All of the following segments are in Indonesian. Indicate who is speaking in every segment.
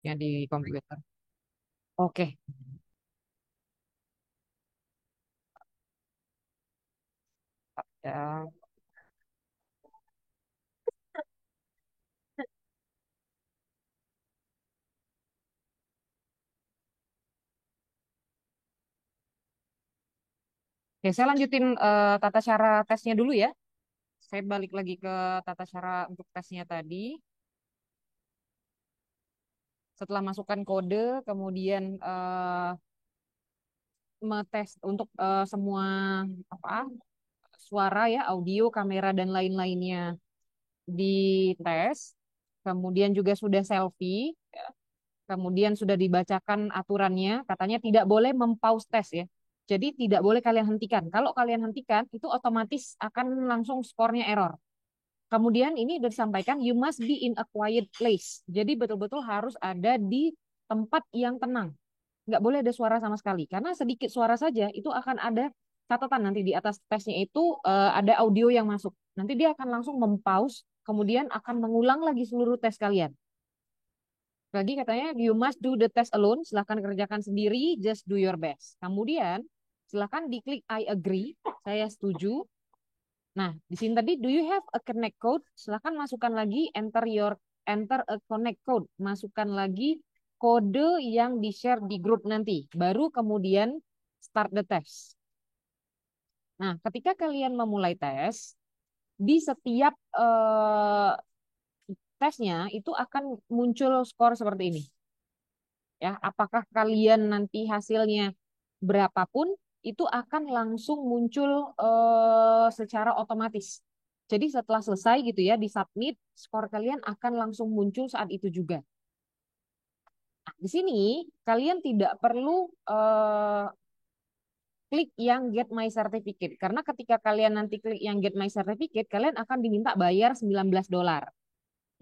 Speaker 1: yang di komputer. Oke, ya. Oke, saya lanjutin tata cara tesnya dulu ya. Saya balik lagi ke tata cara untuk tesnya tadi. Setelah masukkan kode, kemudian metes untuk semua apa suara ya, audio, kamera dan lain-lainnya dites. Kemudian juga sudah selfie. Kemudian sudah dibacakan aturannya, katanya tidak boleh mempause tes ya. Jadi tidak boleh kalian hentikan. Kalau kalian hentikan, itu otomatis akan langsung skornya error. Kemudian ini sudah disampaikan, you must be in a quiet place. Jadi betul-betul harus ada di tempat yang tenang. Nggak boleh ada suara sama sekali. Karena sedikit suara saja, itu akan ada catatan nanti di atas tesnya itu ada audio yang masuk. Nanti dia akan langsung mempause, kemudian akan mengulang lagi seluruh tes kalian. Lagi katanya you must do the test alone, silahkan kerjakan sendiri, just do your best. Kemudian silahkan diklik I agree, saya setuju. Nah, di sini tadi do you have a connect code? Silahkan masukkan lagi enter a connect code, masukkan lagi kode yang di-share di grup nanti. Baru kemudian start the test. Nah, ketika kalian memulai tes, di setiap tesnya itu akan muncul skor seperti ini. Ya, apakah kalian nanti hasilnya berapapun itu akan langsung muncul secara otomatis. Jadi setelah selesai gitu ya di submit, skor kalian akan langsung muncul saat itu juga. Nah, di sini kalian tidak perlu klik yang get my certificate karena ketika kalian nanti klik yang get my certificate, kalian akan diminta bayar $19.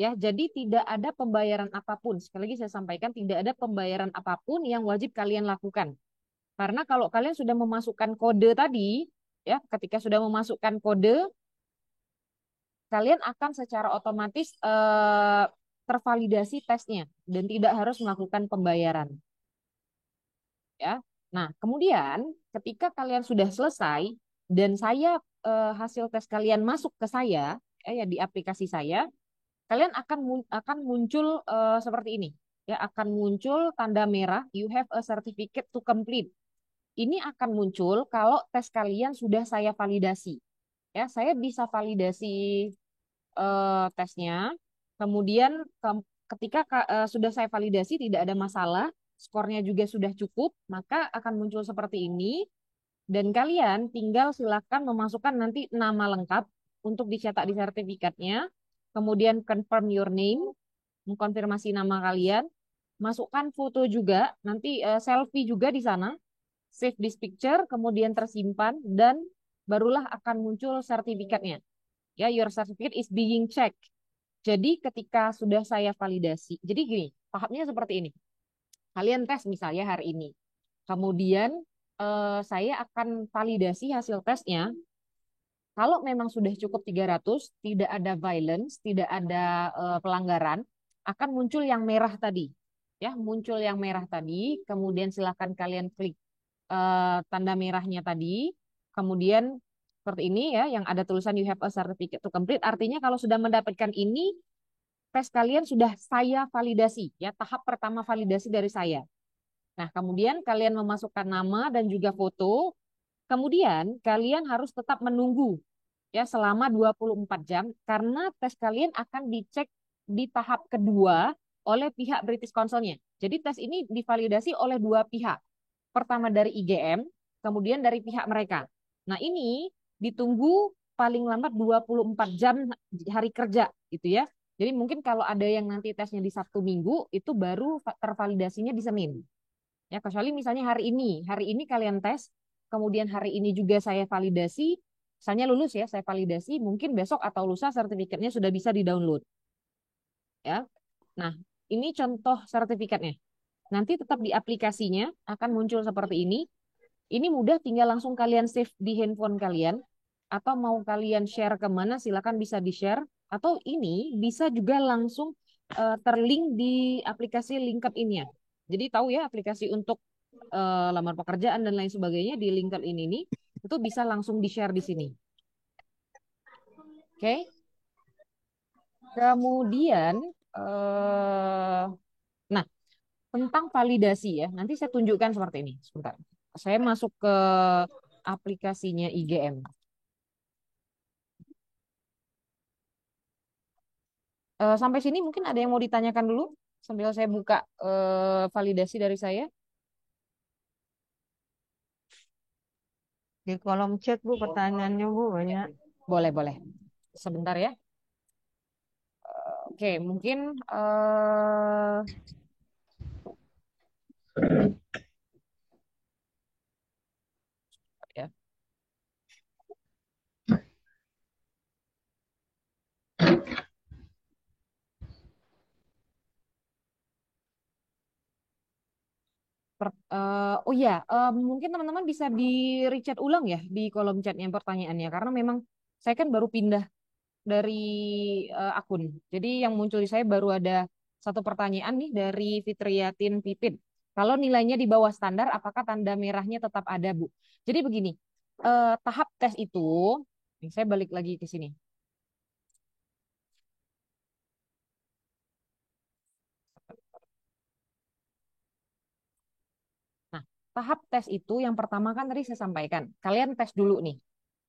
Speaker 1: Ya, jadi tidak ada pembayaran apapun. Sekali lagi saya sampaikan tidak ada pembayaran apapun yang wajib kalian lakukan. Karena kalau kalian sudah memasukkan kode tadi, ya, ketika sudah memasukkan kode, kalian akan secara otomatis tervalidasi tesnya dan tidak harus melakukan pembayaran, ya. Nah, kemudian ketika kalian sudah selesai dan hasil tes kalian masuk ke saya, ya di aplikasi saya, kalian akan muncul seperti ini. Ya, akan muncul tanda merah, you have a certificate to complete. Ini akan muncul kalau tes kalian sudah saya validasi. Ya, saya bisa validasi tesnya. Kemudian ketika sudah saya validasi tidak ada masalah, skornya juga sudah cukup, maka akan muncul seperti ini. Dan kalian tinggal silakan memasukkan nanti nama lengkap untuk dicetak di sertifikatnya. Kemudian confirm your name, mengkonfirmasi nama kalian. Masukkan foto juga, nanti selfie juga di sana save this picture, kemudian tersimpan, dan barulah akan muncul sertifikatnya. Ya, your certificate is being checked. Jadi ketika sudah saya validasi, jadi gini, tahapnya seperti ini. Kalian tes misalnya hari ini. Kemudian saya akan validasi hasil tesnya. Kalau memang sudah cukup 300, tidak ada violence, tidak ada pelanggaran, akan muncul yang merah tadi. Ya, muncul yang merah tadi, kemudian silakan kalian klik tanda merahnya tadi. Kemudian seperti ini ya, yang ada tulisan you have a certificate to complete. Artinya kalau sudah mendapatkan ini, tes kalian sudah saya validasi. Ya, tahap pertama validasi dari saya. Nah, kemudian kalian memasukkan nama dan juga foto. Kemudian kalian harus tetap menunggu ya selama 24 jam karena tes kalian akan dicek di tahap kedua oleh pihak British Council-nya. Jadi tes ini divalidasi oleh dua pihak. Pertama dari IGM, kemudian dari pihak mereka. Nah, ini ditunggu paling lambat 24 jam hari kerja gitu ya. Jadi mungkin kalau ada yang nanti tesnya di Sabtu Minggu, itu baru tervalidasinya di Senin. Ya, kecuali misalnya hari ini kalian tes, kemudian hari ini juga saya validasi, misalnya lulus ya, saya validasi, mungkin besok atau lusa sertifikatnya sudah bisa di-download. Ya. Nah, ini contoh sertifikatnya. Nanti tetap di aplikasinya akan muncul seperti ini. Ini mudah, tinggal langsung kalian save di handphone kalian. Atau mau kalian share kemana, silakan bisa di-share. Atau ini bisa juga langsung terlink di aplikasi LinkedIn-nya. Jadi tahu ya aplikasi untuk lamar pekerjaan dan lain sebagainya di LinkedIn ini itu bisa langsung di-share di sini. Oke. Kemudian nah, tentang validasi ya. Nanti saya tunjukkan seperti ini. Sebentar. Saya masuk ke aplikasinya IGM. Sampai sini mungkin ada yang mau ditanyakan dulu sambil saya buka validasi dari saya.
Speaker 2: Di kolom chat Bu pertanyaannya Bu banyak.
Speaker 1: Boleh, boleh. Sebentar ya. Oke, mungkin ya. Oh ya, mungkin teman-teman bisa di rechat ulang ya di kolom chatnya pertanyaannya karena memang saya kan baru pindah dari akun. Jadi yang muncul di saya baru ada satu pertanyaan nih dari Fitriyatin Pipin. Kalau nilainya di bawah standar, apakah tanda merahnya tetap ada, Bu? Jadi begini, tahap tes itu, nih, saya balik lagi ke sini. Nah, tahap tes itu yang pertama kan tadi saya sampaikan, kalian tes dulu nih.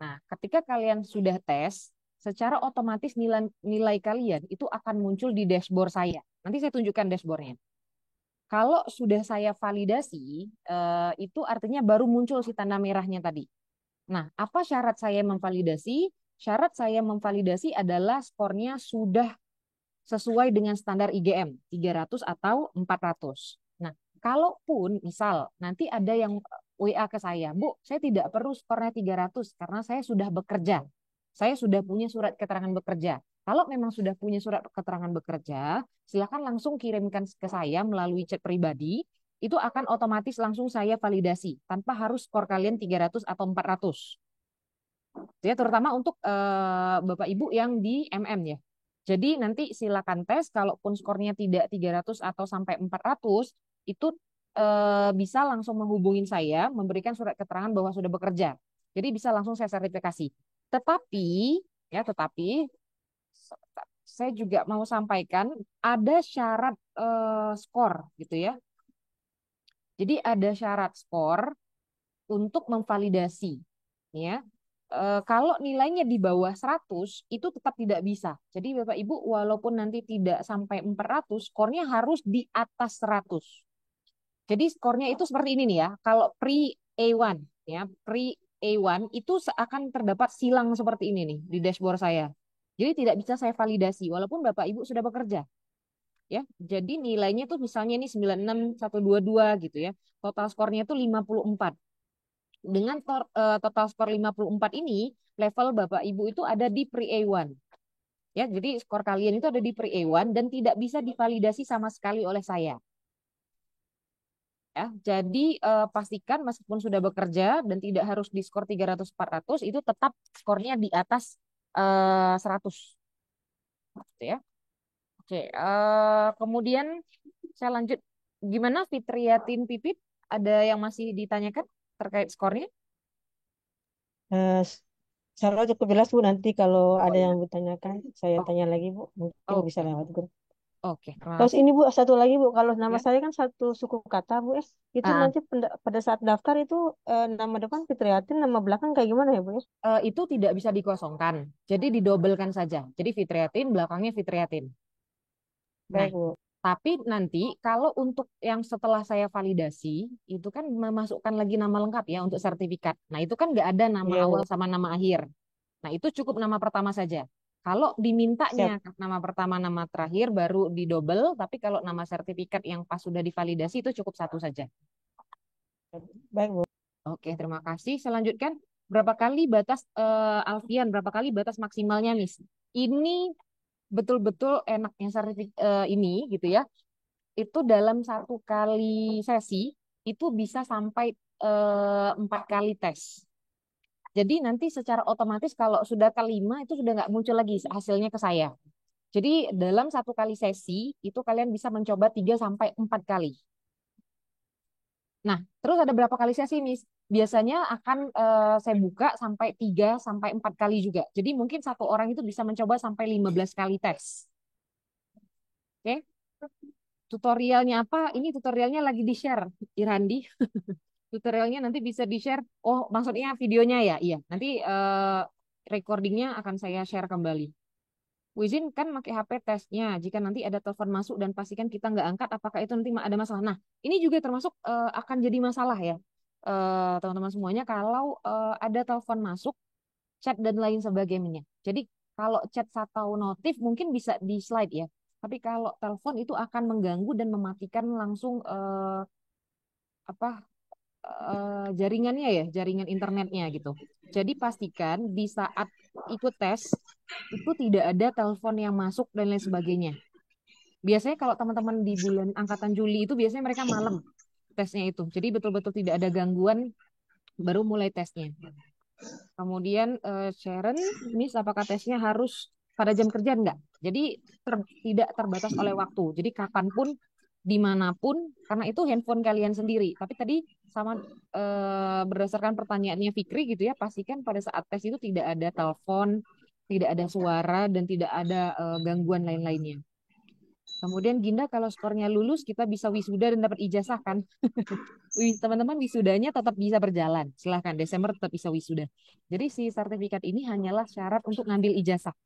Speaker 1: Nah, ketika kalian sudah tes, secara otomatis nilai, nilai kalian itu akan muncul di dashboard saya. Nanti saya tunjukkan dashboardnya. Kalau sudah saya validasi, itu artinya baru muncul si tanda merahnya tadi. Nah, apa syarat saya memvalidasi? Syarat saya memvalidasi adalah skornya sudah sesuai dengan standar IGM 300 atau 400. Nah, kalaupun misal nanti ada yang WA ke saya, Bu, saya tidak perlu skornya 300 karena saya sudah bekerja. Saya sudah punya surat keterangan bekerja. Kalau memang sudah punya surat keterangan bekerja, silakan langsung kirimkan ke saya melalui chat pribadi. Itu akan otomatis langsung saya validasi tanpa harus skor kalian 300 atau 400. Ya, terutama untuk Bapak Ibu yang di MM ya. Jadi nanti silakan tes, kalaupun skornya tidak 300 atau sampai 400, itu bisa langsung menghubungin saya, memberikan surat keterangan bahwa sudah bekerja. Jadi bisa langsung saya sertifikasi. Tetapi, ya tetapi, saya juga mau sampaikan ada syarat skor gitu ya. Jadi ada syarat skor untuk memvalidasi. Ya, kalau nilainya di bawah 100 itu tetap tidak bisa. Jadi Bapak Ibu walaupun nanti tidak sampai 400, skornya harus di atas 100. Jadi skornya itu seperti ini nih ya. Kalau pre A1 ya, pre A1 itu akan terdapat silang seperti ini nih di dashboard saya. Jadi tidak bisa saya validasi walaupun Bapak Ibu sudah bekerja ya. Jadi nilainya tuh misalnya ini 96122 gitu ya. Total skornya itu 54. Dengan total skor 54 ini, level Bapak Ibu itu ada di pre-A1. Ya, jadi skor kalian itu ada di pre-A1 dan tidak bisa divalidasi sama sekali oleh saya. Ya, jadi pastikan meskipun sudah bekerja dan tidak harus di skor 300-400 itu tetap skornya di atas 100. Gitu ya. Oke, kemudian saya lanjut. Gimana Fitriyatin Pipit? Ada yang masih ditanyakan terkait skornya?
Speaker 2: Eh, Kalau cukup jelas Bu, nanti kalau
Speaker 1: Oh
Speaker 2: ada yang
Speaker 1: ya.
Speaker 2: bertanyakan, saya
Speaker 1: Oh,
Speaker 2: tanya lagi Bu. Mungkin bisa
Speaker 1: oke.
Speaker 2: lewat grup.
Speaker 1: Oke, terima
Speaker 2: Terus
Speaker 1: kasih.
Speaker 2: ini Bu, satu lagi Bu, kalau nama
Speaker 1: Ya.
Speaker 2: saya kan satu suku kata Bu ya. Itu
Speaker 1: Ah,
Speaker 2: nanti pada saat daftar itu nama depan Fitriatin, nama belakang kayak gimana ya Bu ya?
Speaker 1: itu tidak bisa dikosongkan. Jadi didobelkan saja. Jadi Fitriatin, belakangnya Fitriatin. Nah,
Speaker 2: Baik Bu.
Speaker 1: tapi nanti kalau untuk yang setelah saya validasi, itu kan memasukkan lagi nama lengkap ya untuk sertifikat. Nah, itu kan nggak ada nama
Speaker 2: Iya
Speaker 1: awal
Speaker 2: Bu.
Speaker 1: sama nama akhir. Nah, itu cukup nama pertama saja. Kalau dimintanya
Speaker 2: Siap.
Speaker 1: nama pertama, nama terakhir baru didobel, tapi kalau nama sertifikat yang pas sudah divalidasi itu cukup satu saja.
Speaker 2: Baik Bu.
Speaker 1: Oke, terima kasih. Saya lanjutkan. Berapa kali batas Alfian, berapa kali batas maksimalnya, Miss? Ini betul-betul enaknya ini gitu ya. Itu dalam satu kali sesi itu bisa sampai 4 kali tes. Jadi nanti secara otomatis kalau sudah kelima itu sudah nggak muncul lagi hasilnya ke saya. Jadi dalam satu kali sesi itu kalian bisa mencoba 3 sampai 4 kali. Nah, terus ada berapa kali sesi, Miss? Biasanya akan saya buka sampai 3 sampai 4 kali juga. Jadi mungkin satu orang itu bisa mencoba sampai 15 kali tes. Oke? Tutorialnya apa? Ini tutorialnya lagi di-share, Irandi. Tutorialnya nanti bisa di-share. Oh, maksudnya videonya ya? Iya. Nanti recordingnya akan saya share kembali. Wizin kan pakai HP tesnya. Jika nanti ada telepon masuk dan pastikan kita nggak angkat, apakah itu nanti ada masalah? Nah, ini juga termasuk akan jadi masalah ya, teman-teman semuanya. Kalau ada telepon masuk, chat dan lain sebagainya. Jadi kalau chat atau notif mungkin bisa di slide ya. Tapi kalau telepon itu akan mengganggu dan mematikan langsung apa jaringannya ya, jaringan internetnya gitu. Jadi pastikan di saat ikut tes itu tidak ada telepon yang masuk dan lain sebagainya. Biasanya kalau teman-teman di bulan angkatan Juli itu biasanya mereka malam tesnya itu. Jadi betul-betul tidak ada gangguan baru mulai tesnya. Kemudian Sharon, Miss, apakah tesnya harus pada jam kerja enggak? Jadi tidak terbatas oleh waktu. Jadi kapanpun, dimanapun, karena itu handphone kalian sendiri. Tapi tadi sama berdasarkan pertanyaannya Fikri gitu ya, pastikan pada saat tes itu tidak ada telepon, tidak ada suara, dan tidak ada gangguan lain-lainnya. Kemudian Ginda kalau skornya lulus kita bisa wisuda dan dapat ijazah kan? Teman-teman wisudanya tetap bisa berjalan. Silahkan Desember tetap bisa wisuda. Jadi si sertifikat ini hanyalah syarat untuk ngambil ijazah.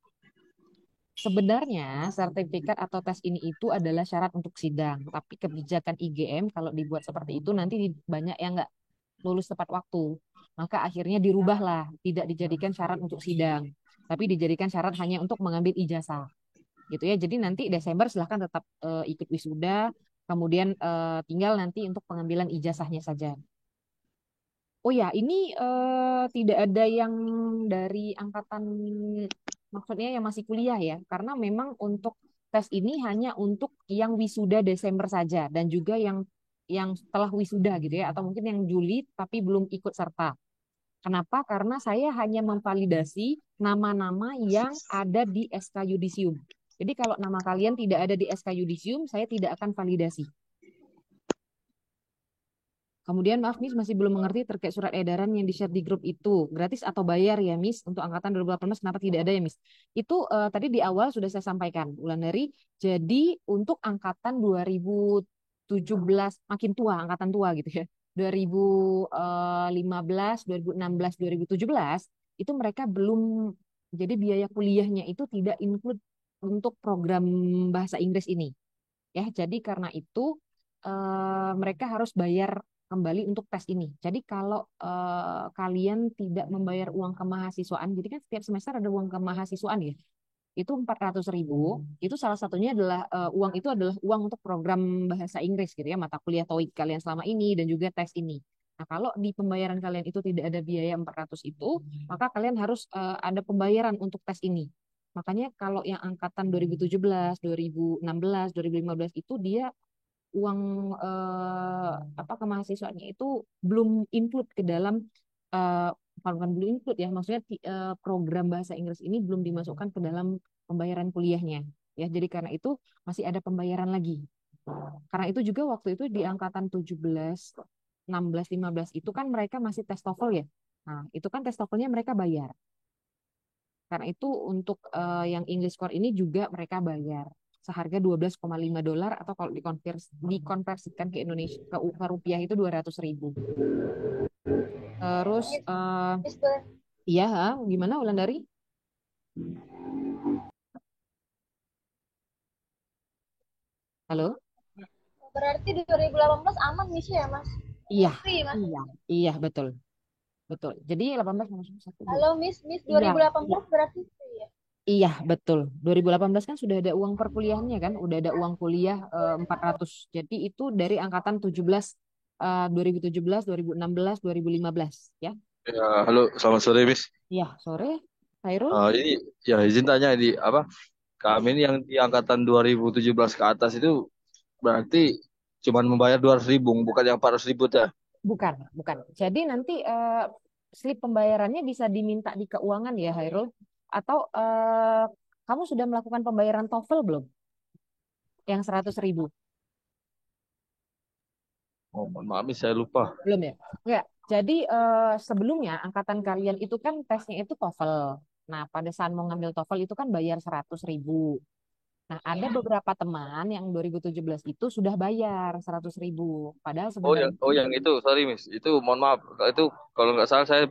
Speaker 1: Sebenarnya sertifikat atau tes ini itu adalah syarat untuk sidang. Tapi kebijakan IGM kalau dibuat seperti itu nanti banyak yang nggak lulus tepat waktu. Maka akhirnya dirubahlah, tidak dijadikan syarat untuk sidang, tapi dijadikan syarat hanya untuk mengambil ijazah gitu ya. Jadi nanti Desember silahkan tetap ikut wisuda, kemudian tinggal nanti untuk pengambilan ijazahnya saja. Oh ya, ini tidak ada yang dari angkatan, maksudnya yang masih kuliah ya, karena memang untuk tes ini hanya untuk yang wisuda Desember saja dan juga yang setelah wisuda gitu ya, atau mungkin yang Juli tapi belum ikut serta. Kenapa? Karena saya hanya memvalidasi nama-nama yang ada di SK Yudisium. Jadi kalau nama kalian tidak ada di SK Yudisium, saya tidak akan validasi. Kemudian maaf Miss masih belum mengerti terkait surat edaran yang di-share di grup itu. Gratis atau bayar ya Miss? Untuk angkatan 2018 kenapa tidak ada ya Miss? Itu tadi di awal sudah saya sampaikan. Wulandari, jadi untuk angkatan 2017 makin tua, angkatan tua gitu ya. 2015, 2016, 2017 itu mereka belum, jadi biaya kuliahnya itu tidak include untuk program bahasa Inggris ini. Ya, jadi karena itu mereka harus bayar kembali untuk tes ini. Jadi kalau kalian tidak membayar uang kemahasiswaan, jadi kan setiap semester ada uang kemahasiswaan ya, itu 400.000, itu salah satunya adalah uang itu adalah uang untuk program bahasa Inggris gitu ya, mata kuliah TOEIC kalian selama ini dan juga tes ini. Nah, kalau di pembayaran kalian itu tidak ada biaya 400 itu, maka kalian harus ada pembayaran untuk tes ini. Makanya kalau yang angkatan 2017, 2016, 2015 itu dia uang apa kemahasiswaannya itu belum include ke dalam eh, bukan belum include ya, maksudnya program bahasa Inggris ini belum dimasukkan ke dalam pembayaran kuliahnya ya. Jadi karena itu masih ada pembayaran lagi. Karena itu juga waktu itu di angkatan 17, 16, 15 itu kan mereka masih tes TOEFL ya. Nah, itu kan tes TOEFL-nya mereka bayar. Karena itu untuk yang English Core ini juga mereka bayar seharga $12,5 atau kalau dikonversikan ke Indonesia ke rupiah itu 200.000. Terus
Speaker 3: Miss boleh.
Speaker 1: iya, gimana Wulandari? Halo?
Speaker 3: Berarti di 2018 aman Miss ya Mas?
Speaker 1: Iya,
Speaker 3: Free Mas.
Speaker 1: iya, iya betul, betul. Jadi 18 minus 1 dua.
Speaker 3: Halo Miss, Miss
Speaker 1: Iya, iya,
Speaker 3: 2018 berarti free ya?
Speaker 1: iya betul. 2018 kan sudah ada uang perkuliahannya kan, udah ada uang kuliah 400. Jadi itu dari angkatan 17, 2017, 2016, 2015 ya.
Speaker 4: Ya, halo, selamat sore, Miss.
Speaker 1: Iya, sore. Khairul?
Speaker 4: Ini ya izin tanya di apa? Kami ini yang di angkatan 2017 ke atas itu berarti cuman membayar 200.000, bukan yang 400.000 ya?
Speaker 1: Bukan, bukan. Jadi nanti slip pembayarannya bisa diminta di keuangan ya, Hairul. Atau kamu sudah melakukan pembayaran TOEFL belum? Yang 100.000?
Speaker 4: Oh, mohon maaf nih, saya lupa.
Speaker 1: Belum ya? Enggak. Jadi sebelumnya angkatan kalian itu kan tesnya itu TOEFL. Nah, pada saat mau ngambil TOEFL itu kan bayar 100.000. Nah, ada beberapa teman yang 2017 itu sudah bayar 100.000. Padahal sebenarnya
Speaker 4: Oh yang itu, sorry Miss, itu mohon maaf, itu kalau nggak salah saya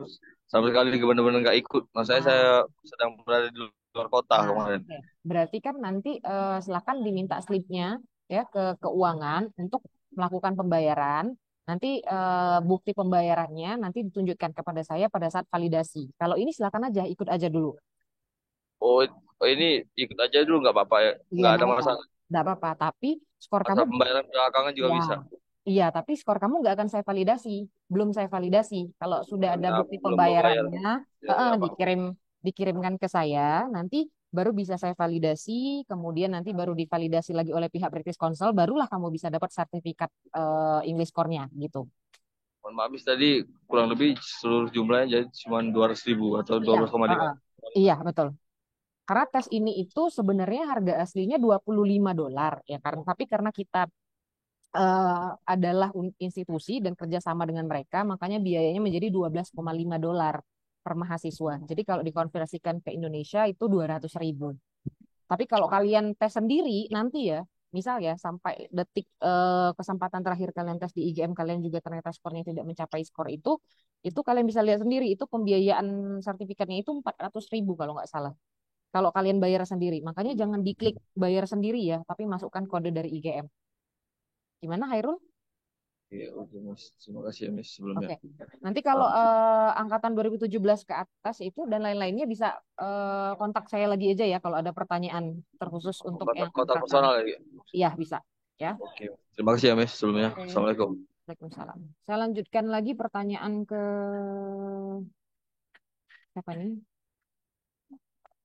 Speaker 4: sama sekali benar-benar nggak ikut. Maksudnya saya
Speaker 1: ah,
Speaker 4: sedang berada di luar kota kemarin.
Speaker 1: oke. Berarti kan nanti silakan diminta slipnya ya ke keuangan untuk melakukan pembayaran. Nanti bukti pembayarannya nanti ditunjukkan kepada saya pada saat validasi. Kalau ini silakan aja ikut aja dulu.
Speaker 4: Oh, oh ini ikut aja dulu nggak apa-apa ya,
Speaker 1: Iya,
Speaker 4: nggak
Speaker 1: nggak
Speaker 4: ada
Speaker 1: apa-apa.
Speaker 4: masalah.
Speaker 1: Nggak apa-apa. Tapi skor kamu,
Speaker 4: Masa pembayaran belakangan juga
Speaker 1: ya,
Speaker 4: bisa.
Speaker 1: iya. Tapi skor kamu nggak akan saya validasi. Belum saya validasi. Kalau sudah ada
Speaker 4: Karena aku
Speaker 1: bukti
Speaker 4: belum membayar.
Speaker 1: pembayarannya,
Speaker 4: Ya nggak apa-apa.
Speaker 1: dikirimkan ke saya. Nanti baru bisa saya validasi. Kemudian nanti baru divalidasi lagi oleh pihak British Council. Barulah kamu bisa dapat sertifikat English score-nya gitu.
Speaker 4: Mohon maaf Miss, tadi kurang lebih seluruh jumlahnya jadi cuma 200.000 atau dua
Speaker 1: Iya,
Speaker 4: belas koma lima.
Speaker 1: iya betul. Karena tes ini itu sebenarnya harga aslinya $25 ya karena tapi karena kita adalah institusi dan kerjasama dengan mereka, makanya biayanya menjadi $12,5 per mahasiswa. Jadi kalau dikonversikan ke Indonesia itu 200.000. Tapi kalau kalian tes sendiri nanti ya, misal ya sampai detik kesempatan terakhir kalian tes di IGM kalian juga ternyata skornya tidak mencapai skor itu kalian bisa lihat sendiri itu pembiayaan sertifikatnya itu 400.000 kalau nggak salah. Kalau kalian bayar sendiri, makanya jangan diklik bayar sendiri ya, tapi masukkan kode dari IGM. Gimana, Hairul?
Speaker 4: Iya, oke Mas. Terima kasih ya Miss sebelumnya.
Speaker 1: Oke. Nanti kalau
Speaker 4: Paham.
Speaker 1: angkatan 2017 ke atas itu dan lain-lainnya bisa kontak saya lagi aja ya kalau ada pertanyaan terkhusus untuk yang
Speaker 4: Kontak
Speaker 1: angkatan.
Speaker 4: personal ya.
Speaker 1: Iya, bisa. Ya.
Speaker 4: Oke. Terima kasih ya Miss sebelumnya.
Speaker 1: Oke.
Speaker 4: Assalamualaikum.
Speaker 1: Waalaikumsalam. Saya lanjutkan lagi pertanyaan ke siapa nih?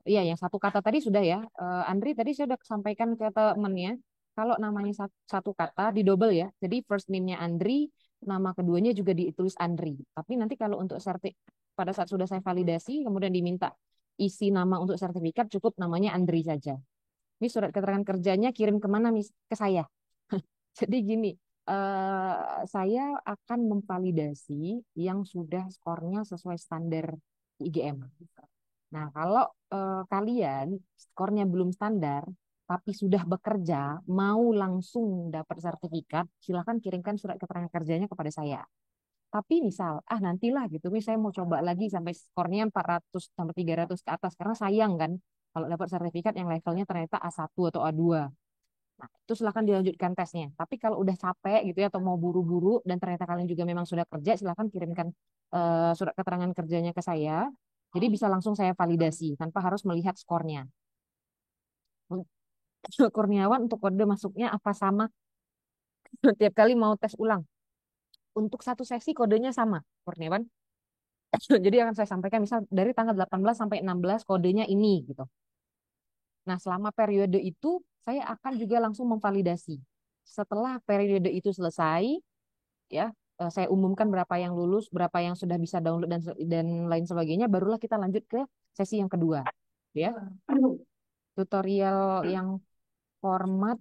Speaker 1: Iya, yang satu kata tadi sudah ya. Andri tadi saya sudah sampaikan ke temennya kalau namanya satu kata di double ya. Jadi first name-nya Andri, nama keduanya juga ditulis Andri. Tapi nanti kalau untuk pada saat sudah saya validasi, kemudian diminta isi nama untuk sertifikat, cukup namanya Andri saja. Ini surat keterangan kerjanya kirim kemana, Miss? Ke saya. Jadi gini, saya akan memvalidasi yang sudah skornya sesuai standar IGM. Nah, kalau kalian skornya belum standar, tapi sudah bekerja, mau langsung dapat sertifikat, silakan kirimkan surat keterangan kerjanya kepada saya. Tapi misal, nantilah gitu, saya mau coba lagi sampai skornya 400 sampai 300 ke atas, karena sayang kan kalau dapat sertifikat yang levelnya ternyata A1 atau A2. Nah, itu silakan dilanjutkan tesnya. Tapi kalau udah capek gitu ya, atau mau buru-buru, dan ternyata kalian juga memang sudah kerja, silakan kirimkan surat keterangan kerjanya ke saya. Jadi bisa langsung saya validasi tanpa harus melihat skornya. Kurniawan untuk kode masuknya apa sama tiap kali mau tes ulang? Untuk satu sesi kodenya sama, Kurniawan. Jadi akan saya sampaikan misal dari tanggal 18 sampai 16 kodenya ini gitu. Nah, selama periode itu saya akan juga langsung memvalidasi. Setelah periode itu selesai, ya saya umumkan berapa yang lulus, berapa yang sudah bisa download dan lain sebagainya, barulah kita lanjut ke sesi yang kedua, ya. Tutorial yang format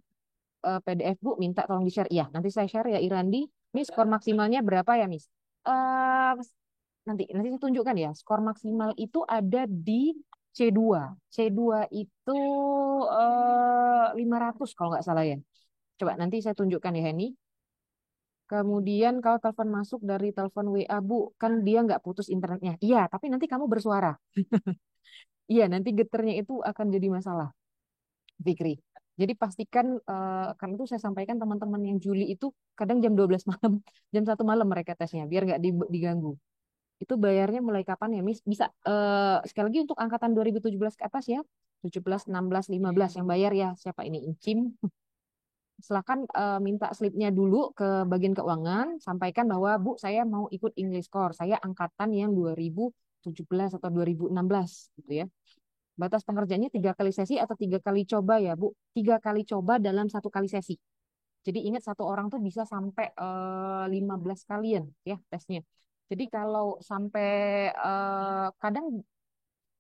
Speaker 1: PDF Bu, minta tolong di-share. Iya, nanti saya share ya Irandi. Ini skor maksimalnya berapa ya, Miss? Eh nanti saya tunjukkan ya. Skor maksimal itu ada di C2. C2 itu 500 kalau nggak salah ya. Coba nanti saya tunjukkan ya, Henny. Kemudian kalau telepon masuk dari telepon WA, Bu, kan dia nggak putus internetnya. Iya, tapi nanti kamu bersuara. Iya, nanti geternya itu akan jadi masalah, Fikri. Jadi pastikan, karena itu saya sampaikan teman-teman yang Juli itu kadang jam 12 malam, jam 1 malam mereka tesnya, biar nggak diganggu. Itu bayarnya mulai kapan ya, Miss? Bisa, sekali lagi untuk angkatan 2017 ke atas ya, 17, 16, 15 yang bayar ya. Siapa ini? Incim. Silakan minta slipnya dulu ke bagian keuangan, sampaikan bahwa Bu, saya mau ikut English Course, saya angkatan yang 2017 atau 2016 gitu ya. Batas pengerjaannya 3 kali sesi atau 3 kali coba ya Bu, 3 kali coba dalam 1 kali sesi. Jadi ingat satu orang tuh bisa sampai 15 kalian ya tesnya. Jadi kalau sampai kadang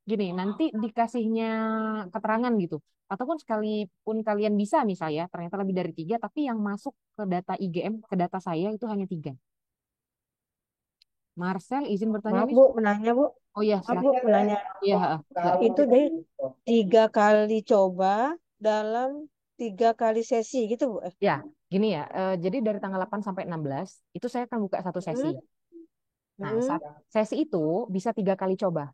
Speaker 1: gini, nanti dikasihnya keterangan gitu. Ataupun sekalipun kalian bisa misalnya, ternyata lebih dari 3, tapi yang masuk ke data IGM, ke data saya itu hanya 3. Marcel, izin bertanya,
Speaker 2: Maaf
Speaker 1: Miss.
Speaker 2: Bu, menanya Bu.
Speaker 1: Oh iya,
Speaker 2: Maaf Bu,
Speaker 1: silakan.
Speaker 2: menanya.
Speaker 1: Iya,
Speaker 2: Itu deh 3 kali coba dalam 3 kali sesi gitu Bu.
Speaker 1: ya, gini ya. Jadi dari tanggal 8 sampai 16, itu saya akan buka satu sesi.
Speaker 2: Hmm?
Speaker 1: Nah,
Speaker 2: Hmm?
Speaker 1: sesi itu bisa 3 kali coba.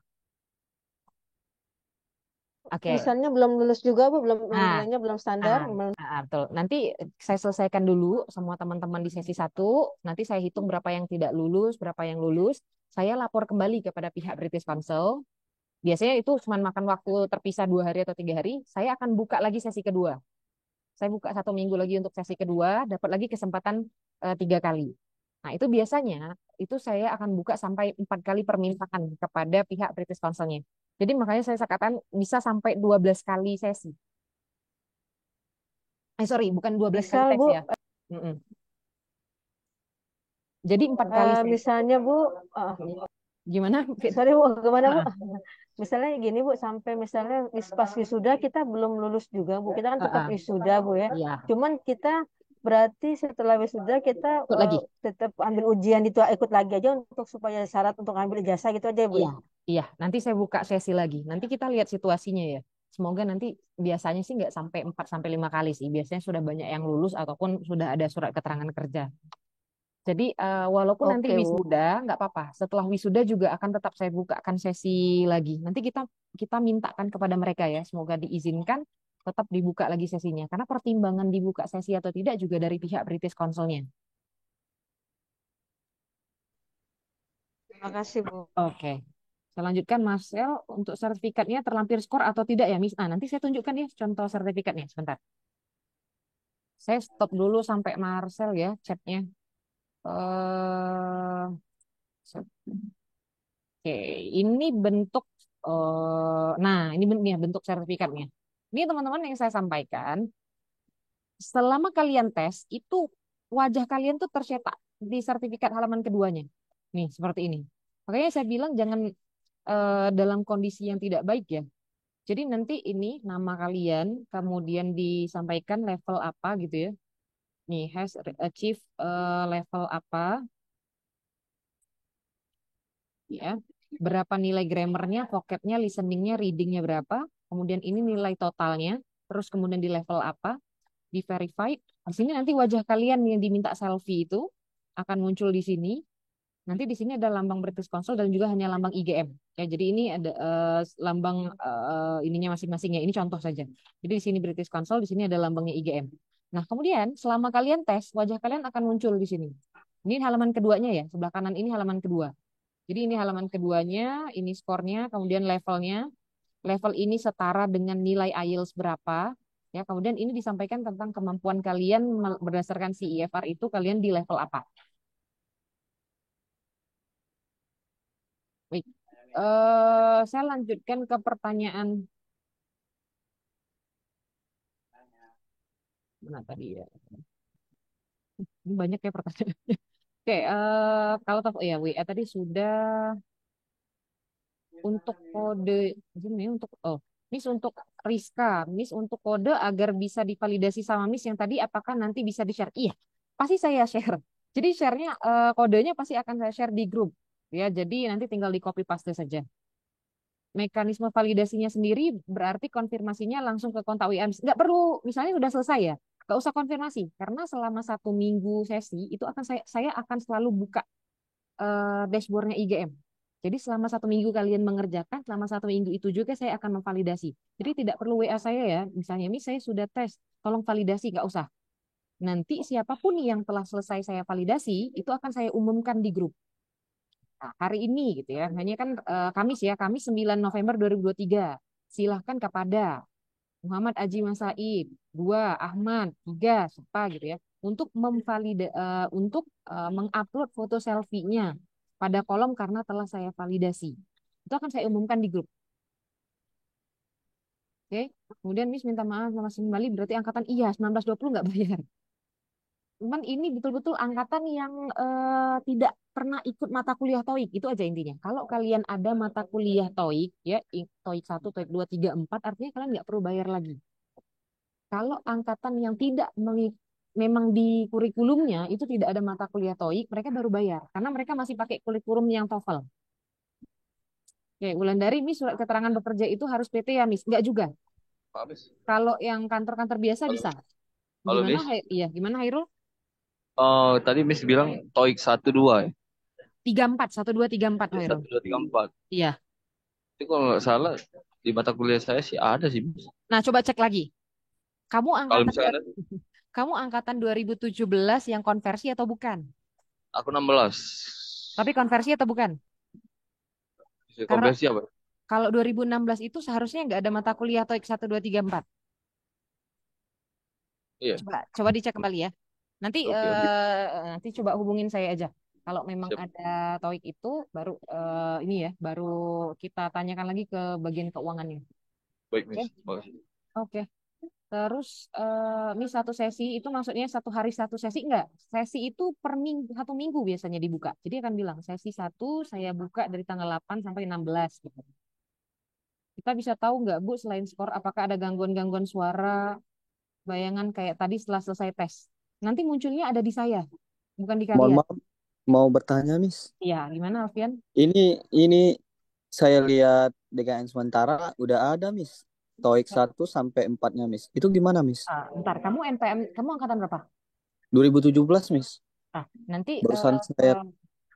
Speaker 1: Oke.
Speaker 2: Misalnya belum lulus juga Bu, belum
Speaker 1: Nah,
Speaker 2: nilainya belum standar.
Speaker 1: Nah, betul. Nanti saya selesaikan dulu semua teman-teman di sesi satu. Nanti saya hitung berapa yang tidak lulus, berapa yang lulus. Saya lapor kembali kepada pihak British Council. Biasanya itu cuma makan waktu terpisah 2 hari atau 3 hari. Saya akan buka lagi sesi kedua. Saya buka 1 minggu lagi untuk sesi kedua, dapat lagi kesempatan 3 kali. Nah, itu biasanya itu saya akan buka sampai 4 kali permintaan kepada pihak British Council-nya. Jadi makanya saya katakan bisa sampai 12 kali sesi. Sorry, bukan 12 kali
Speaker 2: Misal
Speaker 1: tes
Speaker 2: Bu,
Speaker 1: ya. Mm-mm. Jadi 4 kali sesi.
Speaker 2: misalnya Bu, eh,
Speaker 1: Gimana, Fit?
Speaker 2: sorry Bu, gimana Bu?
Speaker 1: Heeh,
Speaker 2: Misalnya gini Bu, sampai misalnya pas wisuda kita belum lulus juga Bu. Kita kan tetap
Speaker 1: heeh.
Speaker 2: wisuda Bu ya.
Speaker 1: Iya,
Speaker 2: Cuman kita berarti setelah wisuda kita
Speaker 1: ikut lagi.
Speaker 2: tetap ambil ujian itu ikut lagi aja untuk supaya syarat untuk ambil ijazah gitu aja Bu
Speaker 1: Iya,
Speaker 2: ya.
Speaker 1: iya. Nanti saya buka sesi lagi. Nanti kita lihat situasinya ya. Semoga nanti biasanya sih nggak sampai 4 sampai 5 kali sih. Biasanya sudah banyak yang lulus ataupun sudah ada surat keterangan kerja. Jadi walaupun nanti
Speaker 2: Oke Bu.
Speaker 1: wisuda nggak apa-apa. Setelah wisuda juga akan tetap saya bukakan sesi lagi. Nanti kita kita mintakan kepada mereka ya. Semoga diizinkan tetap dibuka lagi sesinya. Karena pertimbangan dibuka sesi atau tidak juga dari pihak British Council-nya.
Speaker 2: Terima kasih Bu.
Speaker 1: Oke. Saya lanjutkan Mas El untuk sertifikatnya terlampir skor atau tidak ya Miss. Nanti saya tunjukkan ya contoh sertifikatnya sebentar. Saya stop dulu sampai Marcel ya chatnya. Eh, Oke, ini bentuk ini bentuk sertifikatnya. Ini teman-teman yang saya sampaikan, selama kalian tes itu wajah kalian tuh tercetak di sertifikat halaman keduanya. Nih, seperti ini. Makanya saya bilang jangan dalam kondisi yang tidak baik ya. Jadi nanti ini nama kalian kemudian disampaikan level apa gitu ya. Nih, has achieve level apa ya. Berapa nilai grammarnya, vocabnya, listeningnya, readingnya berapa. Kemudian ini nilai totalnya. Terus kemudian di level apa, di verified. Di sini nanti wajah kalian yang diminta selfie itu akan muncul di sini. Nanti di sini ada lambang British Council dan juga hanya lambang IGM. Ya, jadi ini ada lambang ininya masing-masing ya. Ini contoh saja. Jadi di sini British Council, di sini ada lambangnya IGM. Nah, kemudian selama kalian tes, wajah kalian akan muncul di sini. Ini halaman keduanya ya, sebelah kanan ini halaman kedua. Jadi ini halaman keduanya, ini skornya, kemudian levelnya. Level ini setara dengan nilai IELTS berapa. Ya, kemudian ini disampaikan tentang kemampuan kalian berdasarkan CEFR itu kalian di level apa. Baik. Saya lanjutkan ke pertanyaan mana tadi ya. Ini banyak ya pertanyaan. Oke, kalau ya WA tadi sudah untuk kode ini untuk Miss untuk Rizka, Miss untuk kode agar bisa divalidasi sama Miss yang tadi apakah nanti bisa di-share? Iya, pasti saya share. Jadi share-nya kodenya pasti akan saya share di grup. Ya, jadi nanti tinggal di copy paste saja. Mekanisme validasinya sendiri berarti konfirmasinya langsung ke kontak WA. Nggak perlu, misalnya sudah selesai ya, nggak usah konfirmasi karena selama 1 minggu sesi itu akan saya akan selalu buka dashboardnya IGM. Jadi selama 1 minggu kalian mengerjakan, selama 1 minggu itu juga saya akan memvalidasi. Jadi tidak perlu WA saya ya, misalnya ini saya sudah tes, tolong validasi, nggak usah. Nanti siapapun yang telah selesai saya validasi, itu akan saya umumkan di grup. Nah, hari ini gitu ya, hanya kan Kamis ya, Kamis 9 November 2023. Silahkan kepada Muhammad Aji Masaid, 2, Ahmad, 3, Sepa gitu ya, untuk mengupload foto selfie-nya pada kolom karena telah saya validasi. Itu akan saya umumkan di grup. Oke. Kemudian Miss minta maaf sama kembali berarti angkatan iya 1920 nggak bayar. Cuman ini betul-betul angkatan yang tidak pernah ikut mata kuliah TOEIC, itu aja intinya. Kalau kalian ada mata kuliah TOEIC, ya, TOEIC 1, TOEIC 2, 3, 4, artinya kalian nggak perlu bayar lagi. Kalau angkatan yang tidak memang di kurikulumnya itu tidak ada mata kuliah TOEIC, mereka baru bayar. Karena mereka masih pakai kurikulum yang TOEFL. Oke, Wulandari, Miss, surat keterangan bekerja itu harus PT ya, Miss? Enggak juga.
Speaker 4: Pak Miss.
Speaker 1: Kalau yang kantor-kantor biasa
Speaker 4: Halo,
Speaker 1: bisa.
Speaker 4: halo
Speaker 1: Gimana?
Speaker 4: Miss.
Speaker 1: Iya, gimana Hairul?
Speaker 4: Oh, tadi Miss bilang TOEIC 1 2 ya?
Speaker 1: 34, 1, 2, 3, 4 Hairul.
Speaker 4: 1 2 3 4.
Speaker 1: Iya.
Speaker 4: Itu kalau nggak salah di mata kuliah saya sih ada sih Miss.
Speaker 1: Nah, coba cek lagi. Kamu
Speaker 4: Kalau
Speaker 1: angkatan
Speaker 4: misalnya
Speaker 1: kamu angkatan 2017 yang konversi atau bukan?
Speaker 4: aku 16.
Speaker 1: Tapi konversi atau bukan?
Speaker 4: Bisa
Speaker 1: Karena
Speaker 4: konversi apa?
Speaker 1: kalau 2016 itu seharusnya nggak ada mata kuliah TOEIC 1, 2, 3, 4.
Speaker 4: Iya.
Speaker 1: Coba dicek kembali ya. Nanti
Speaker 4: Oke, oke.
Speaker 1: nanti coba hubungin saya aja. Kalau memang
Speaker 4: Siap.
Speaker 1: ada TOEIC itu baru ini ya, baru kita tanyakan lagi ke bagian keuangannya.
Speaker 4: Baik
Speaker 1: Oke.
Speaker 4: Miss. Makasih.
Speaker 1: Oke. Terus ini satu sesi itu maksudnya satu hari satu sesi enggak? Sesi itu per minggu, 1 minggu biasanya dibuka. Jadi akan bilang sesi 1 saya buka dari tanggal 8 sampai 16 gitu. Kita bisa tahu nggak Bu selain skor apakah ada gangguan-gangguan suara, bayangan kayak tadi setelah selesai tes. Nanti munculnya ada di saya, bukan di
Speaker 5: Mohon
Speaker 1: kalian.
Speaker 5: maaf, mau bertanya, Miss.
Speaker 1: Iya, gimana Alfian?
Speaker 5: Ini saya lihat DKN sementara udah ada, Miss. TOEIC 1 sampai 4-nya, Miss. Itu gimana, Miss?
Speaker 1: Bentar, kamu NPM, kamu angkatan berapa?
Speaker 5: 2017, Miss.
Speaker 1: Nanti
Speaker 5: Barusan saya.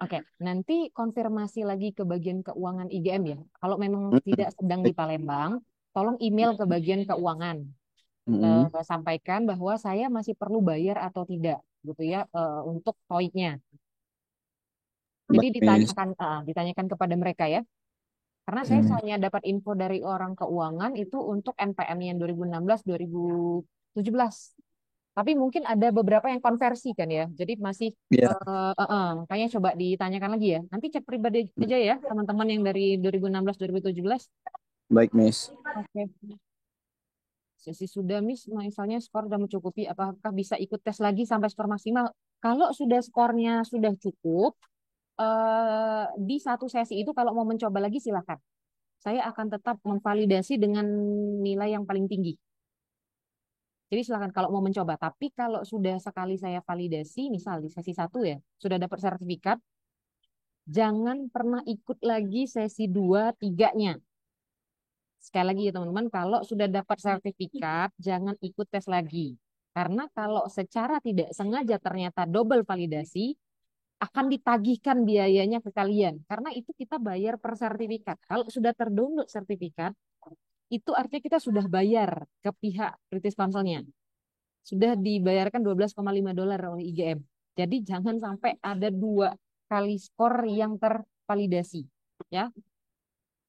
Speaker 1: oke, nanti konfirmasi lagi ke bagian keuangan IGM ya. Kalau memang tidak sedang di Palembang, tolong email ke bagian keuangan.
Speaker 5: Mm-mm.
Speaker 1: Sampaikan bahwa saya masih perlu bayar atau tidak, gitu ya, untuk TOEIC-nya. Jadi
Speaker 5: Baik, Miss.
Speaker 1: ditanyakan kepada mereka ya. Karena saya
Speaker 5: Hmm.
Speaker 1: hanya dapat info dari orang keuangan itu untuk NPM yang 2016, 2017. Tapi mungkin ada beberapa yang konversi kan ya. Jadi masih
Speaker 5: Ya,
Speaker 1: makanya coba ditanyakan lagi ya. Nanti cek pribadi aja ya teman-teman yang dari 2016, 2017.
Speaker 5: baik, Miss.
Speaker 1: Oke. Sesi sudah Miss, misalnya skor sudah mencukupi, apakah bisa ikut tes lagi sampai skor maksimal? Kalau sudah skornya sudah cukup, di satu sesi itu kalau mau mencoba lagi silakan. Saya akan tetap memvalidasi dengan nilai yang paling tinggi. Jadi silakan kalau mau mencoba. Tapi kalau sudah sekali saya validasi, misal di sesi 1 ya, sudah dapat sertifikat, jangan pernah ikut lagi sesi 2, 3-nya. Sekali lagi ya teman-teman, kalau sudah dapat sertifikat, jangan ikut tes lagi. Karena kalau secara tidak sengaja ternyata double validasi, akan ditagihkan biayanya ke kalian. Karena itu kita bayar per sertifikat. Kalau sudah terdownload sertifikat, itu artinya kita sudah bayar ke pihak British Council-nya. Sudah dibayarkan $12,5 oleh IGM. Jadi jangan sampai ada 2 kali skor yang tervalidasi. Ya,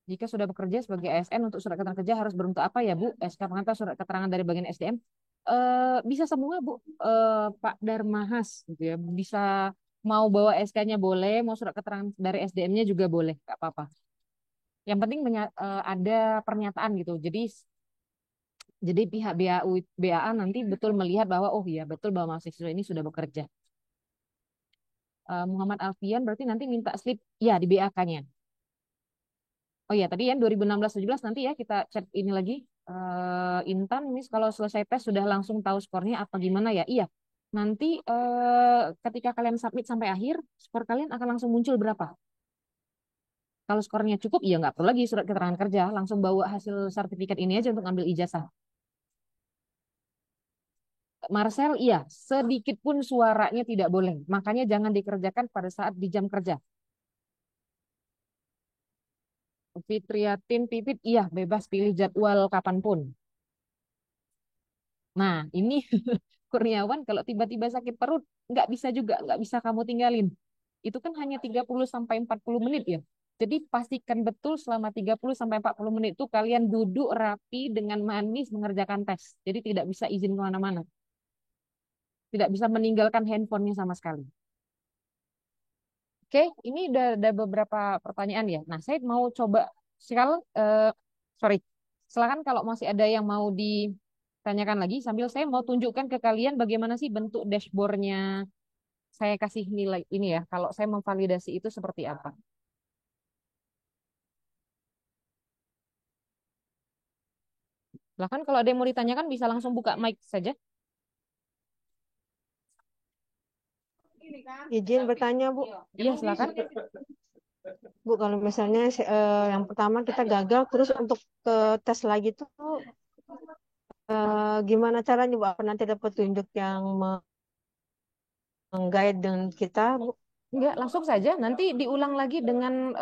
Speaker 1: jika sudah bekerja sebagai ASN untuk surat keterangan kerja harus berbentuk apa ya Bu? SK pengantar surat keterangan dari bagian SDM. Bisa semua Bu. Pak Darmahas gitu ya. Bisa mau bawa SK-nya boleh, mau surat keterangan dari SDM-nya juga boleh, nggak apa-apa. Yang penting ada pernyataan gitu. Jadi pihak BAA nanti betul melihat bahwa oh iya betul bahwa mahasiswa ini sudah bekerja. Muhammad Alfian berarti nanti minta slip ya di BAK-nya. Oh iya, tadi yang 2016-17 nanti ya kita chat ini lagi. Intan, Miss, kalau selesai tes sudah langsung tahu skornya apa gimana ya? Iya, nanti ketika kalian submit sampai akhir, skor kalian akan langsung muncul berapa. Kalau skornya cukup, ya nggak perlu lagi surat keterangan kerja, langsung bawa hasil sertifikat ini aja untuk ambil ijazah. Marcel, iya, sedikit pun suaranya tidak boleh. Makanya jangan dikerjakan pada saat di jam kerja. Fitriatin Pipit, iya, bebas pilih jadwal kapanpun. Nah, ini Kurniawan kalau tiba-tiba sakit perut, nggak bisa juga, nggak bisa kamu tinggalin. Itu kan hanya 30 sampai 40 menit ya. Jadi pastikan betul selama 30 sampai 40 menit itu kalian duduk rapi dengan manis mengerjakan tes. Jadi tidak bisa izin kemana-mana. Tidak bisa meninggalkan handphonenya sama sekali. Oke, ini udah ada beberapa pertanyaan ya. Nah, saya mau coba sekarang, sorry, silakan kalau masih ada yang mau tanyakan lagi sambil saya mau tunjukkan ke kalian bagaimana sih bentuk dashboardnya saya kasih nilai ini ya. Kalau saya memvalidasi itu seperti apa. Bahkan kalau ada yang mau ditanyakan bisa langsung buka mic saja.
Speaker 2: Izin bertanya, Bu.
Speaker 1: Iya, silakan.
Speaker 2: Bu, kalau misalnya yang pertama kita gagal, terus untuk ke tes lagi tuh gimana caranya, Bu? Apa nanti ada petunjuk yang meng-guide dengan kita, Bu?
Speaker 1: Enggak, langsung saja. Nanti diulang lagi dengan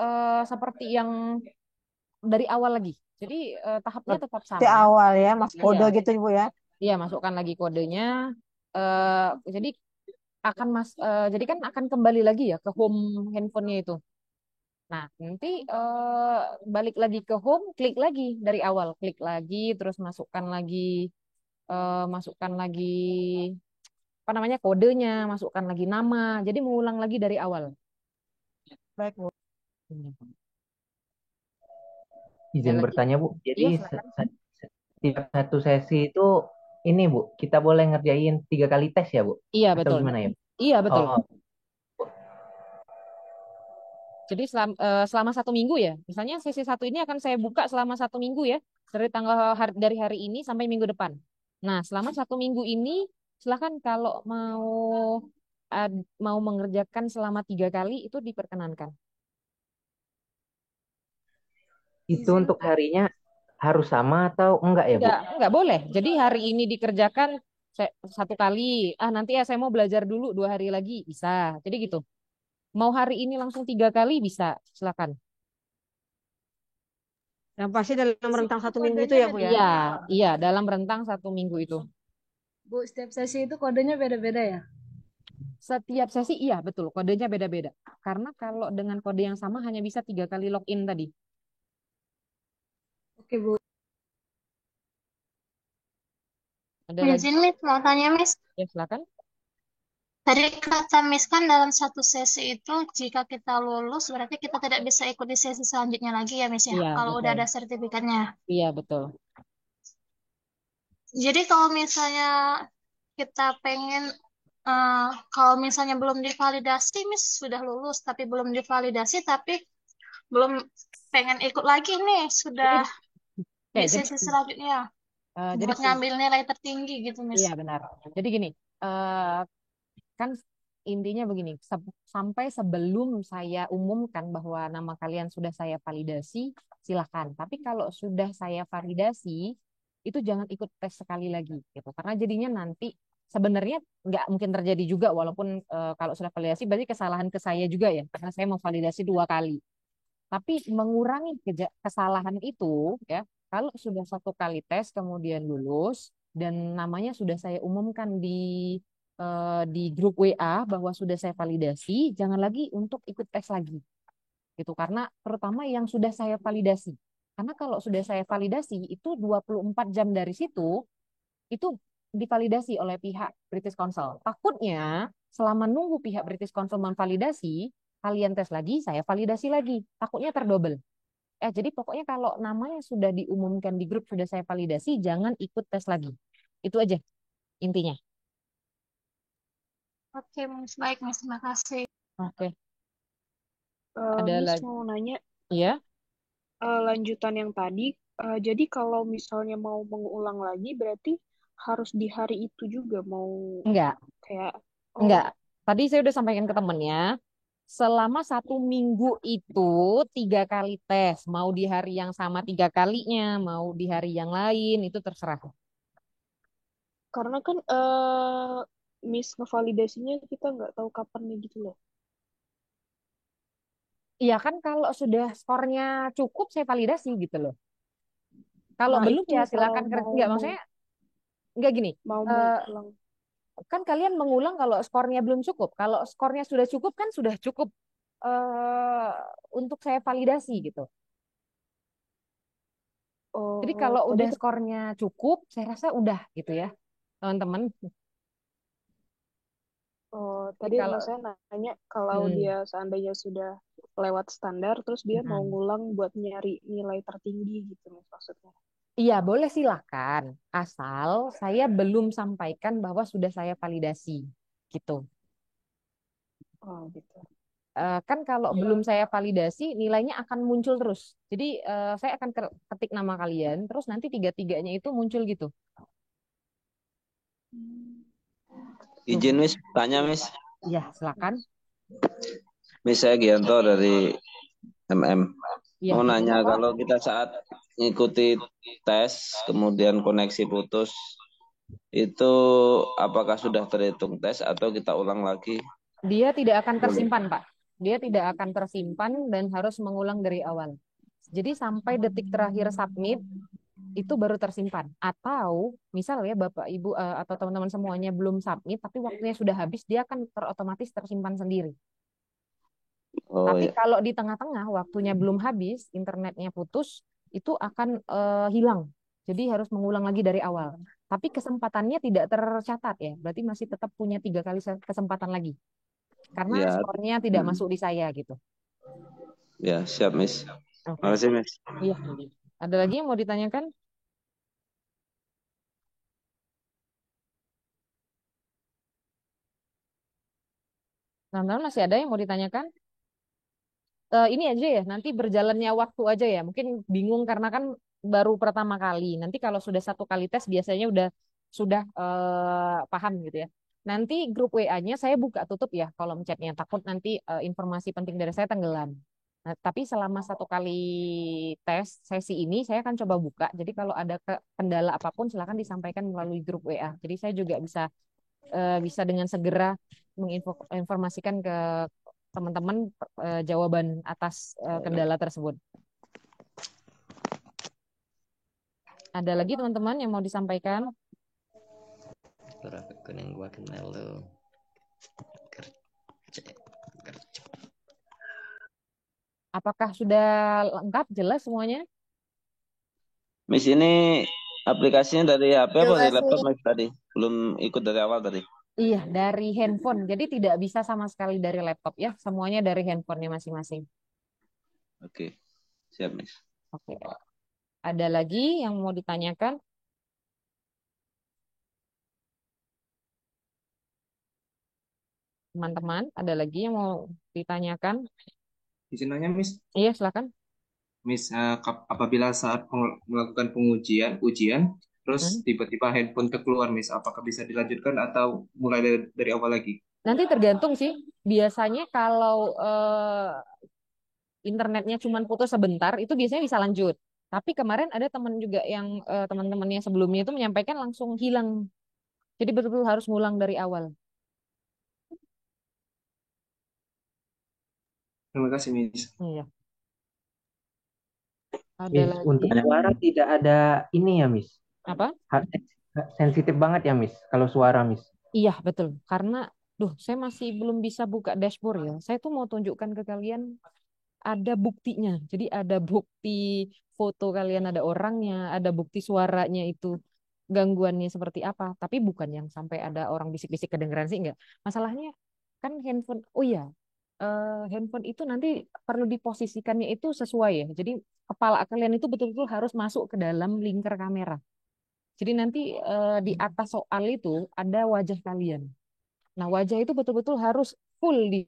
Speaker 1: seperti yang dari awal lagi. Jadi tahapnya tetap
Speaker 2: Di
Speaker 1: sama.
Speaker 2: awal ya, Mas kode
Speaker 1: Iya,
Speaker 2: gitu, Bu ya.
Speaker 1: iya masukkan lagi kodenya. Jadi jadi kan akan kembali lagi ya ke home handphonenya itu. Nah, nanti balik lagi ke home, klik lagi dari awal, klik lagi, terus masukkan lagi apa namanya kodenya, masukkan lagi nama. Jadi mengulang lagi dari awal.
Speaker 2: Baik, Bu.
Speaker 1: Ada
Speaker 6: Izin
Speaker 1: lagi?
Speaker 6: bertanya, Bu. Jadi
Speaker 1: Iya, silakan.
Speaker 6: setiap satu sesi itu ini, Bu, kita boleh ngerjain 3 kali tes ya, Bu?
Speaker 1: Iya,
Speaker 6: Atau
Speaker 1: betul.
Speaker 6: gimana ya?
Speaker 1: Iya, betul.
Speaker 6: Oh,
Speaker 1: Jadi selama 1 minggu ya, misalnya sesi 1 ini akan saya buka selama 1 minggu ya, dari hari ini sampai minggu depan. Nah, selama 1 minggu ini, silahkan kalau mau mengerjakan selama 3 kali itu diperkenankan.
Speaker 6: itu untuk harinya harus sama atau enggak ya, Bu?
Speaker 1: Enggak boleh. Jadi hari ini dikerjakan 1 kali. Nanti ya saya mau belajar dulu 2 hari lagi bisa. Jadi gitu. Mau hari ini langsung 3 kali bisa, silakan.
Speaker 2: Yang pasti dalam rentang 1 minggu itu ya, Bu ya.
Speaker 1: Iya, iya dalam rentang 1 minggu itu.
Speaker 3: Bu, setiap sesi itu kodenya beda-beda ya?
Speaker 1: Setiap sesi iya betul kodenya beda-beda. Karena kalau dengan kode yang sama hanya bisa 3 kali login tadi.
Speaker 3: Oke, Bu.
Speaker 1: Ada lagi?
Speaker 7: Izin, Miss, mau tanya, Miss.
Speaker 1: Ya silakan.
Speaker 7: Tadi kata Miss kan dalam satu sesi itu jika kita lulus berarti kita tidak bisa ikut di sesi selanjutnya lagi ya, Miss ya.
Speaker 1: Iya
Speaker 7: Kalau udah
Speaker 1: betul.
Speaker 7: ada sertifikatnya.
Speaker 1: Iya betul.
Speaker 7: Jadi kalau misalnya kita pengen kalau misalnya belum divalidasi, Miss sudah lulus tapi belum divalidasi tapi belum pengen ikut lagi nih, sudah
Speaker 1: Oke,
Speaker 7: di
Speaker 1: jadi
Speaker 7: sesi selanjutnya
Speaker 1: jadi
Speaker 7: buat ngambil nilai tertinggi gitu, Miss.
Speaker 1: iya benar. Jadi gini, eh, kan intinya begini, sampai sebelum saya umumkan bahwa nama kalian sudah saya validasi, silahkan. Tapi kalau sudah saya validasi, itu jangan ikut tes sekali lagi, gitu. Karena jadinya nanti sebenarnya nggak mungkin terjadi juga, walaupun kalau sudah validasi berarti kesalahan ke saya juga ya, karena saya mau validasi 2 kali. Tapi mengurangi kesalahan itu ya, kalau sudah 1 kali tes kemudian lulus dan namanya sudah saya umumkan di grup WA bahwa sudah saya validasi, jangan lagi untuk ikut tes lagi. Gitu karena terutama yang sudah saya validasi. Karena kalau sudah saya validasi itu 24 jam dari situ itu divalidasi oleh pihak British Council. Takutnya selama nunggu pihak British Council memvalidasi, kalian tes lagi, saya validasi lagi. Takutnya terdobel. Jadi pokoknya kalau namanya sudah diumumkan di grup sudah saya validasi, jangan ikut tes lagi. Itu aja intinya.
Speaker 7: Oke, Miss. Baik, Miss. Terima kasih.
Speaker 1: Oke, ada
Speaker 8: Miss
Speaker 1: lagi?
Speaker 8: mau nanya
Speaker 1: Iya?
Speaker 8: lanjutan yang tadi. Jadi kalau misalnya mau mengulang lagi, berarti harus di hari itu juga mau
Speaker 1: Enggak,
Speaker 8: kayak
Speaker 1: enggak. Tadi saya udah sampaikan ke temennya, selama 1 minggu itu 3 kali tes. Mau di hari yang sama 3 kalinya, mau di hari yang lain, itu terserah.
Speaker 8: karena kan Miss ngevalidasinya kita nggak tahu kapan nih gitu loh.
Speaker 1: Iya kan kalau sudah skornya cukup saya validasi gitu loh. Kalau
Speaker 8: Nah
Speaker 1: belum
Speaker 8: itu
Speaker 1: ya
Speaker 8: kalau
Speaker 1: silakan
Speaker 8: mau
Speaker 1: enggak maksudnya enggak gini.
Speaker 8: mau
Speaker 1: eh,
Speaker 8: mengulang.
Speaker 1: Kan kalian mengulang kalau skornya belum cukup. Kalau skornya sudah cukup kan sudah cukup eh untuk saya validasi gitu. Jadi
Speaker 8: Oh,
Speaker 1: kalau
Speaker 8: tadi
Speaker 1: udah skornya cukup, saya rasa udah gitu ya, teman-teman. Jadi
Speaker 8: tadi
Speaker 1: kalau
Speaker 8: mas saya nanya kalau dia seandainya sudah lewat standar, terus dia mau ngulang buat nyari nilai tertinggi gitu Miss maksudnya.
Speaker 1: Iya, boleh silakan. Asal saya belum sampaikan bahwa sudah saya validasi. Gitu.
Speaker 8: Oh gitu.
Speaker 1: Kan kalau belum saya validasi, nilainya akan muncul terus. Jadi saya akan ketik nama kalian, terus nanti tiga-tiganya itu muncul gitu. Tuh.
Speaker 9: Izin Miss, tanya Miss.
Speaker 1: Iya, silakan.
Speaker 9: Miss, saya Gianto dari MM.
Speaker 1: Iya,
Speaker 9: Mau
Speaker 1: gimana
Speaker 9: nanya,
Speaker 1: Pak?
Speaker 9: kalau kita saat ngikuti tes, kemudian koneksi putus, itu apakah sudah terhitung tes atau kita ulang lagi?
Speaker 1: Dia tidak akan
Speaker 9: Boleh.
Speaker 1: tersimpan, Pak. Dia tidak akan tersimpan dan harus mengulang dari awal. Jadi sampai detik terakhir submit itu baru tersimpan. Atau misal ya Bapak Ibu atau teman-teman semuanya belum submit tapi waktunya sudah habis, dia akan otomatis tersimpan sendiri.
Speaker 9: Oh
Speaker 1: Tapi
Speaker 9: ya,
Speaker 1: kalau di tengah-tengah waktunya belum habis, internetnya putus, itu akan hilang. Jadi harus mengulang lagi dari awal. Tapi kesempatannya tidak tercatat ya. Berarti masih tetap punya 3 kali kesempatan lagi. Karena
Speaker 9: ya,
Speaker 1: skornya tidak masuk di saya gitu.
Speaker 9: ya siap Miss.
Speaker 1: Oke.
Speaker 9: Makasih Miss.
Speaker 1: Iya. Ada lagi yang mau ditanyakan? Teman-teman masih ada yang mau ditanyakan? Ini aja ya, nanti berjalannya waktu aja ya. Mungkin bingung karena kan baru pertama kali. Nanti kalau sudah 1 kali tes biasanya sudah paham gitu ya. Nanti grup WA-nya saya buka tutup ya kolom chatnya. Takut nanti informasi penting dari saya tenggelam. Nah, tapi selama 1 kali tes sesi ini saya akan coba buka. Jadi kalau ada kendala apapun silakan disampaikan melalui grup WA. Jadi saya juga bisa dengan segera menginformasikan ke teman-teman jawaban atas kendala tersebut. Ada lagi teman-teman yang mau disampaikan?
Speaker 10: Kuning gua kenal lo.
Speaker 1: Apakah sudah lengkap, jelas semuanya?
Speaker 9: Miss, ini aplikasinya dari HP apa dari
Speaker 7: Jelas
Speaker 9: laptop
Speaker 7: nih.
Speaker 9: Miss tadi? Belum ikut dari awal tadi.
Speaker 1: Iya, dari handphone. Jadi tidak bisa sama sekali dari laptop ya. Semuanya dari handphonenya masing-masing.
Speaker 9: Oke, siap Miss.
Speaker 1: Oke. Ada lagi yang mau ditanyakan? Teman-teman, ada lagi yang mau ditanyakan?
Speaker 11: Izin nanya, Miss.
Speaker 1: Iya, silakan.
Speaker 11: Miss, apabila saat melakukan ujian, terus
Speaker 1: Hmm.
Speaker 11: tiba-tiba handphone terkeluar, Miss, apakah bisa dilanjutkan atau mulai dari awal lagi?
Speaker 1: Nanti tergantung sih. Biasanya kalau internetnya cuma putus sebentar, itu biasanya bisa lanjut. Tapi kemarin ada teman juga yang teman-temannya sebelumnya itu menyampaikan langsung hilang. Jadi betul-betul harus ngulang dari awal.
Speaker 11: Terima kasih, Miss.
Speaker 1: Iya. Ada
Speaker 6: Miss,
Speaker 1: lagi?
Speaker 6: untuk suara tidak ada ini ya, Miss.
Speaker 1: Apa?
Speaker 6: Sensitif banget ya, Miss, kalau suara, Miss.
Speaker 1: Iya, betul. Karena, saya masih belum bisa buka dashboard ya. Saya tuh mau tunjukkan ke kalian ada buktinya. Jadi ada bukti foto kalian, ada orangnya, ada bukti suaranya itu gangguannya seperti apa. Tapi bukan yang sampai ada orang bisik-bisik kedengeran sih enggak. Masalahnya kan handphone, oh iya, handphone itu nanti perlu diposisikannya itu sesuai ya. Jadi kepala kalian itu betul-betul harus masuk ke dalam lingkar kamera. Jadi nanti di atas soal itu ada wajah kalian. Nah, wajah itu betul-betul harus full di